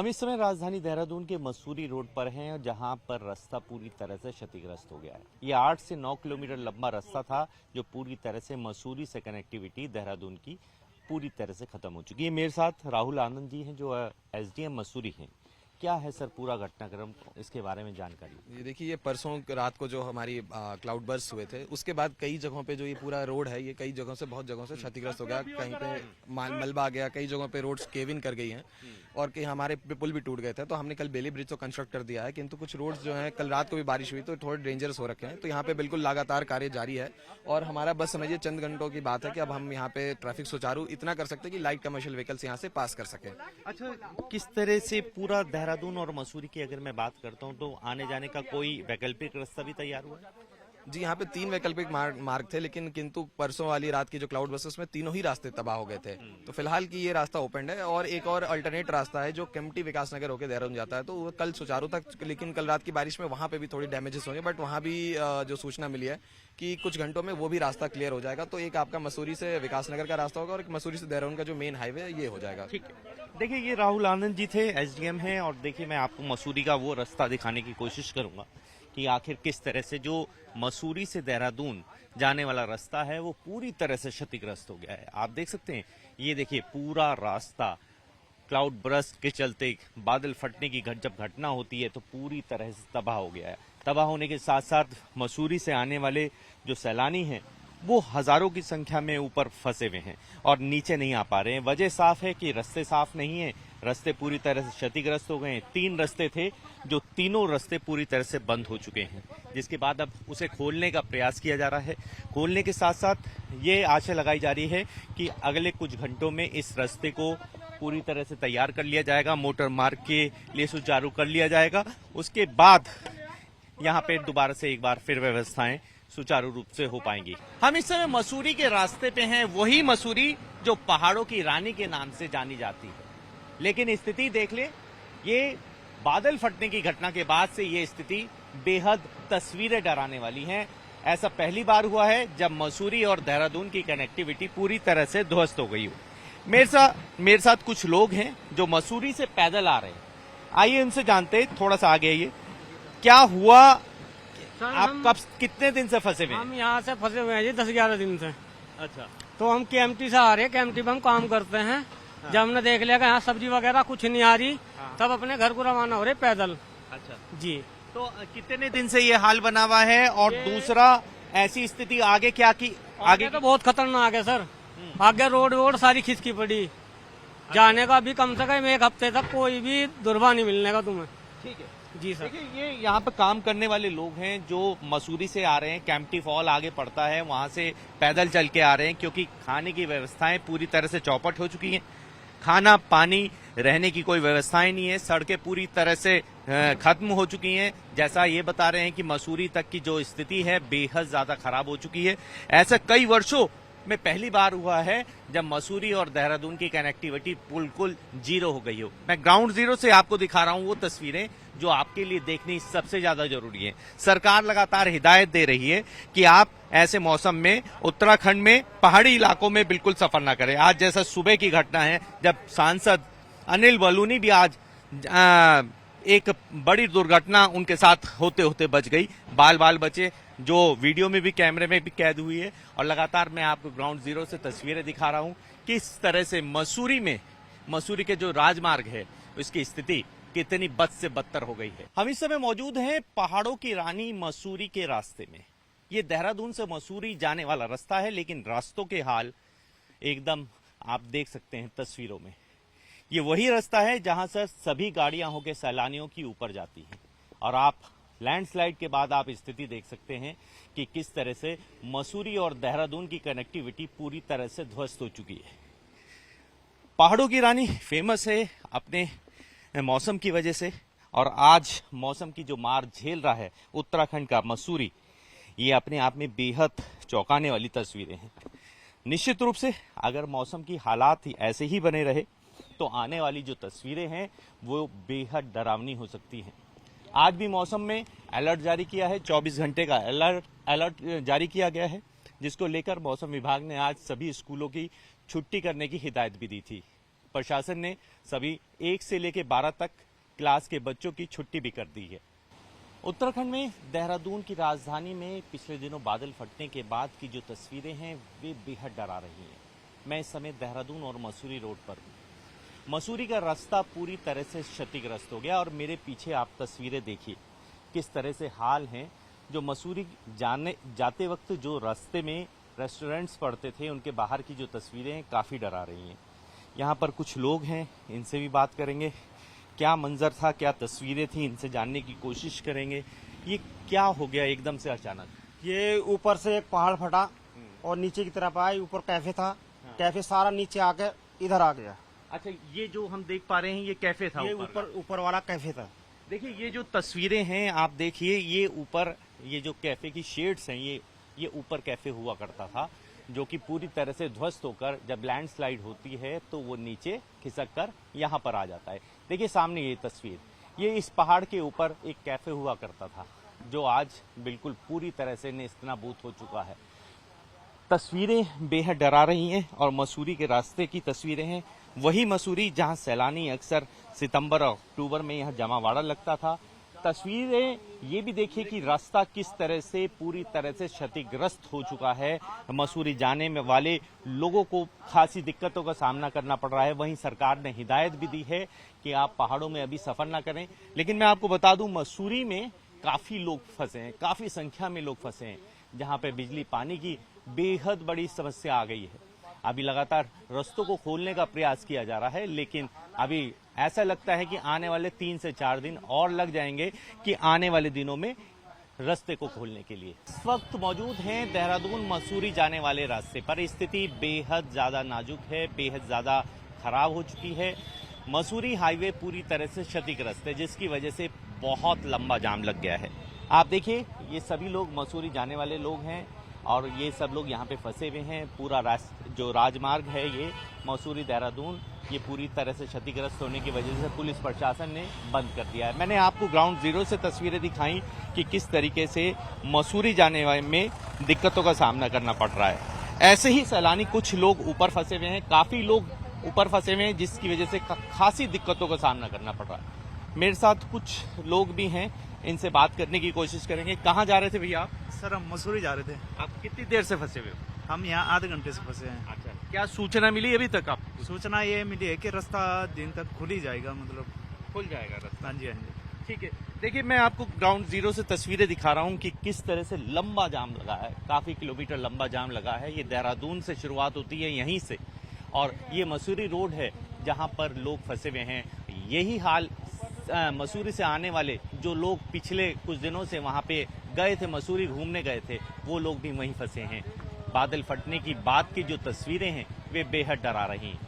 हम इस समय राजधानी देहरादून के मसूरी रोड पर हैं और जहां पर रास्ता पूरी तरह से क्षतिग्रस्त हो गया है। ये 8 से 9 किलोमीटर लंबा रास्ता था जो पूरी तरह से मसूरी से कनेक्टिविटी देहरादून की पूरी तरह से खत्म हो चुकी है। मेरे साथ राहुल आनंद जी हैं जो एसडीएम मसूरी हैं। क्या है सर पूरा घटनाक्रम, इसके बारे में जानकारी? ये देखिए, ये परसों रात को जो हमारी क्लाउड बर्स्ट हुए थे उसके बाद कई जगहों पे जो ये पूरा रोड है ये कई जगहों से बहुत जगहों से क्षतिग्रस्त हो गया। कहीं पे मलबा आ गया, कई जगहों पे रोड्स केव इन कर गई हैं और कहीं हमारे पुल भी टूट गए थे। तो हमने कल बेली ब्रिज को कंस्ट्रक्ट कर दिया है, किंतु कुछ रोड्स जो हैं कल रात को भी बारिश हुई तो थोड़े डेंजरस हो रखे हैं। तो यहाँ पे बिल्कुल लगातार कार्य जारी है और हमारा बस समझिए चंद घंटों की बात है कि अब हम यहाँ पे ट्रैफिक सुचारू इतना कर सकते हैं कि लाइट कमर्शियल व्हीकल्स यहाँ से पास कर सके। अच्छा, किस तरह से पूरा देहरादून और मसूरी की अगर मैं बात करता हूं तो आने जाने का कोई वैकल्पिक रास्ता भी तैयार हुआ है? जी, यहाँ पे 3 वैकल्पिक मार्ग थे, लेकिन किंतु परसों वाली रात की जो क्लाउड बस उसमें तीनों ही रास्ते तबाह हो गए थे। तो फिलहाल की ये रास्ता ओपन है और एक और अल्टरनेट रास्ता है जो केम्प्टी विकासनगर होकर देहरादून जाता है। तो वो कल सुचारू तक, लेकिन कल रात की बारिश में वहां पे भी थोड़ी डैमेजेस होंगे, बट वहां भी जो सूचना मिली है कि कुछ घंटों में वो भी रास्ता क्लियर हो जाएगा। तो एक आपका मसूरी से विकासनगर का रास्ता होगा और एक मसूरी से देहरादून का जो मेन हाईवे ये हो जाएगा। ठीक है, देखिए ये राहुल आनंद जी थे, एसडीएम हैं। और देखिए मैं आपको मसूरी का वो रास्ता दिखाने की कोशिश करूंगा कि आखिर किस तरह से जो मसूरी से देहरादून जाने वाला रास्ता है वो पूरी तरह से क्षतिग्रस्त हो गया है। आप देख सकते हैं, ये देखिए पूरा रास्ता क्लाउड बर्स्ट के चलते बादल फटने की जब घटना होती है तो पूरी तरह से तबाह हो गया है। तबाह होने के साथ साथ मसूरी से आने वाले जो सैलानी हैं वो हजारों की संख्या में ऊपर फंसे हुए हैं और नीचे नहीं आ पा रहे हैं। वजह साफ है कि रास्ते साफ नहीं है, रास्ते पूरी तरह से क्षतिग्रस्त हो गए हैं। 3 रास्ते थे जो तीनों रास्ते पूरी तरह से बंद हो चुके हैं, जिसके बाद अब उसे खोलने का प्रयास किया जा रहा है। खोलने के साथ साथ ये आशा लगाई जा रही है कि अगले कुछ घंटों में इस रास्ते को पूरी तरह से तैयार कर लिया जाएगा, मोटर मार्ग के लिए सुचारू कर लिया जाएगा। उसके बाद यहाँ पे दोबारा से एक बार फिर व्यवस्थाएं सुचारू रूप से हो पाएंगी। हम इस समय मसूरी के रास्ते पे हैं, वही मसूरी जो पहाड़ों की रानी के नाम से जानी जाती है। लेकिन स्थिति देख ले, ये बादल फटने की घटना के बाद से ये स्थिति बेहद तस्वीरें डराने वाली हैं। ऐसा पहली बार हुआ है जब मसूरी और देहरादून की कनेक्टिविटी पूरी तरह से ध्वस्त हो गई हो। मेरे साथ कुछ लोग हैं जो मसूरी से पैदल आ रहे हैं। आइए उनसे जानते हैं, थोड़ा सा आगे आइए, क्या हुआ? आप कब कितने दिन से फंसे हुए हैं? हम यहाँ से फंसे हुए हैं जी 10-11 दिन से। अच्छा, तो हम केएमटी से आ रहे हैं, केएमटी में हम काम करते हैं। जब हमने देख लिया कि यहाँ सब्जी वगैरह कुछ नहीं आ रही, तब अपने घर को रवाना हो रहे पैदल। अच्छा जी, तो कितने दिन से ये हाल बना हुआ है? और दूसरा, ऐसी स्थिति आगे क्या की? आगे तो बहुत खतरनाक है सर। आगे रोड सारी खिसकी पड़ी, जाने का भी कम से कम 1 हफ्ते तक कोई भी दुर्भा नहीं मिलने का तुम्हें। ठीक है जी सर। देखिए, ये यहाँ पे काम करने वाले लोग हैं जो मसूरी से आ रहे हैं। केम्प्टी फॉल आगे पड़ता है, वहां से पैदल चल के आ रहे हैं क्योंकि खाने की व्यवस्थाएं पूरी तरह से चौपट हो चुकी हैं। खाना, पानी, रहने की कोई व्यवस्थाएं नहीं है। सड़कें पूरी तरह से खत्म हो चुकी हैं। जैसा ये बता रहे हैं कि मसूरी तक की जो स्थिति है बेहद ज्यादा खराब हो चुकी है। ऐसा कई वर्षों में पहली बार हुआ है जब मसूरी और देहरादून की कनेक्टिविटी बिल्कुल जीरो हो गई हो। मैं ग्राउंड जीरो से आपको दिखा रहा हूं वो तस्वीरें जो आपके लिए देखनी सबसे ज्यादा जरूरी है। सरकार लगातार हिदायत दे रही है कि आप ऐसे मौसम में उत्तराखंड में पहाड़ी इलाकों में बिल्कुल सफर न करें। आज जैसा सुबह की घटना है जब सांसद अनिल बलूनी भी आज एक बड़ी दुर्घटना उनके साथ होते होते बच गई, बाल बचे, जो वीडियो में भी कैमरे में भी कैद हुई है। और लगातार मैं आपको ग्राउंड जीरो से तस्वीरें दिखा रहा हूं किस तरह से मसूरी के जो राजमार्ग है उसकी स्थिति कितनी बद से बदतर हो गई है। हम इस समय मौजूद हैं पहाड़ों की रानी मसूरी के रास्ते में। ये देहरादून से मसूरी जाने वाला रास्ता है, लेकिन रास्तों के हाल एकदम आप देख सकते हैं तस्वीरों में। ये वही रास्ता है जहां से सभी गाड़ियां होकर सैलानियों की ऊपर जाती हैं। और आप लैंडस्लाइड के बाद आप स्थिति देख सकते हैं कि किस तरह से मसूरी और देहरादून की कनेक्टिविटी पूरी तरह से ध्वस्त हो चुकी है। पहाड़ों की रानी फेमस है अपने मौसम की वजह से, और आज मौसम की जो मार झेल रहा है उत्तराखंड का मसूरी, ये अपने आप में बेहद चौंकाने वाली तस्वीरें हैं। निश्चित रूप से अगर मौसम की हालात ऐसे ही बने रहे तो आने वाली जो तस्वीरें हैं वो बेहद डरावनी हो सकती हैं। आज भी मौसम में अलर्ट जारी किया है, 24 घंटे का अलर्ट जारी किया गया है, जिसको लेकर मौसम विभाग ने आज सभी स्कूलों की छुट्टी करने की हिदायत भी दी थी। प्रशासन ने सभी 1 से लेकर 12 तक क्लास के बच्चों की छुट्टी भी कर दी है। उत्तराखंड में देहरादून की राजधानी में पिछले दिनों बादल फटने के बाद की जो तस्वीरें हैं वे बेहद डरा रही हैं। मैं इस समय देहरादून और मसूरी रोड पर हूं। मसूरी का रास्ता पूरी तरह से क्षतिग्रस्त हो गया और मेरे पीछे आप तस्वीरें देखिए किस तरह से हाल हैं। जो मसूरी जाते वक्त जो रास्ते में रेस्टोरेंट्स पड़ते थे उनके बाहर की जो तस्वीरें हैं काफ़ी डरा रही हैं। यहाँ पर कुछ लोग हैं, इनसे भी बात करेंगे। क्या मंजर था, क्या तस्वीरें थी, इनसे जानने की कोशिश करेंगे। ये क्या हो गया एकदम से अचानक? ये ऊपर से एक पहाड़ फटा और नीचे की तरफ आया। ऊपर कैफे था, कैफे सारा नीचे आके इधर आ गया। अच्छा, ये जो हम देख पा रहे हैं ये कैफे था? ये ऊपर वाला कैफे था। देखिए ये जो तस्वीरें हैं आप देखिए, ये ऊपर ये जो कैफे की शेड्स हैं ये ऊपर कैफे हुआ करता था, जो कि पूरी तरह से ध्वस्त होकर जब लैंडस्लाइड होती है तो वो नीचे खिसक कर यहाँ पर आ जाता है। देखिए सामने ये तस्वीर, ये इस पहाड़ के ऊपर एक कैफे हुआ करता था जो आज बिल्कुल पूरी तरह से नेस्तनाबूद हो चुका है। तस्वीरें बेहद डरा रही हैं और मसूरी के रास्ते की तस्वीरें हैं। वही मसूरी जहां सैलानी अक्सर सितंबर और अक्टूबर में यहाँ जमावाड़ा लगता था। तस्वीरें ये भी देखिए कि रास्ता किस तरह से पूरी तरह से क्षतिग्रस्त हो चुका है। मसूरी जाने में वाले लोगों को खासी दिक्कतों का सामना करना पड़ रहा है। वहीं सरकार ने हिदायत भी दी है कि आप पहाड़ों में अभी सफर ना करें। लेकिन मैं आपको बता दूं मसूरी में काफी लोग फंसे हैं, काफी संख्या में लोग फंसे हैं, जहां पे बिजली पानी की बेहद बड़ी समस्या आ गई है। अभी लगातार रास्तों को खोलने का प्रयास किया जा रहा है, लेकिन अभी ऐसा लगता है कि आने वाले 3 से 4 दिन और लग जाएंगे कि आने वाले दिनों में रास्ते को खोलने के लिए। इस वक्त मौजूद हैं देहरादून मसूरी जाने वाले रास्ते पर। स्थिति बेहद ज्यादा नाजुक है, बेहद ज्यादा खराब हो चुकी है। मसूरी हाईवे पूरी तरह से क्षतिग्रस्त है, जिसकी वजह से बहुत लंबा जाम लग गया है। आप देखिए ये सभी लोग मसूरी जाने वाले लोग हैं और ये सब लोग यहाँ पे फंसे हुए हैं। पूरा जो राजमार्ग है ये मसूरी देहरादून, ये पूरी तरह से क्षतिग्रस्त होने की वजह से पुलिस प्रशासन ने बंद कर दिया है। मैंने आपको ग्राउंड जीरो से तस्वीरें दिखाई कि किस तरीके से मसूरी जाने में दिक्कतों का सामना करना पड़ रहा है। ऐसे ही सैलानी कुछ लोग ऊपर फंसे हुए हैं, काफी लोग ऊपर फंसे हुए हैं, जिसकी वजह से खासी दिक्कतों का सामना करना पड़ रहा है। मेरे साथ कुछ लोग भी हैं, इनसे बात करने की कोशिश करेंगे। कहाँ जा रहे थे भैया आप? सर हम मसूरी जा रहे थे। आप कितनी देर से फंसे हुए हो? हम यहाँ आधे घंटे से फंसे हैं। अच्छा, क्या सूचना मिली अभी तक आपको? सूचना ये मिली है कि रास्ता दिन तक खुल ही जाएगा, मतलब खुल जाएगा रास्ता। हाँ जी हाँ जी। ठीक है, देखिए मैं आपको ग्राउंड जीरो से तस्वीरें दिखा रहा हूँ कि किस तरह से लंबा जाम लगा है। काफी किलोमीटर लंबा जाम लगा है। ये देहरादून से शुरुआत होती है यहीं से, और ये मसूरी रोड है जहाँ पर लोग फंसे हुए हैं। यही हाल मसूरी से आने वाले जो लोग पिछले कुछ दिनों से वहाँ पे गए थे, मसूरी घूमने गए थे, वो लोग भी वहीं फंसे हैं। बादल फटने की बाद की जो तस्वीरें हैं वे बेहद डरा रही हैं।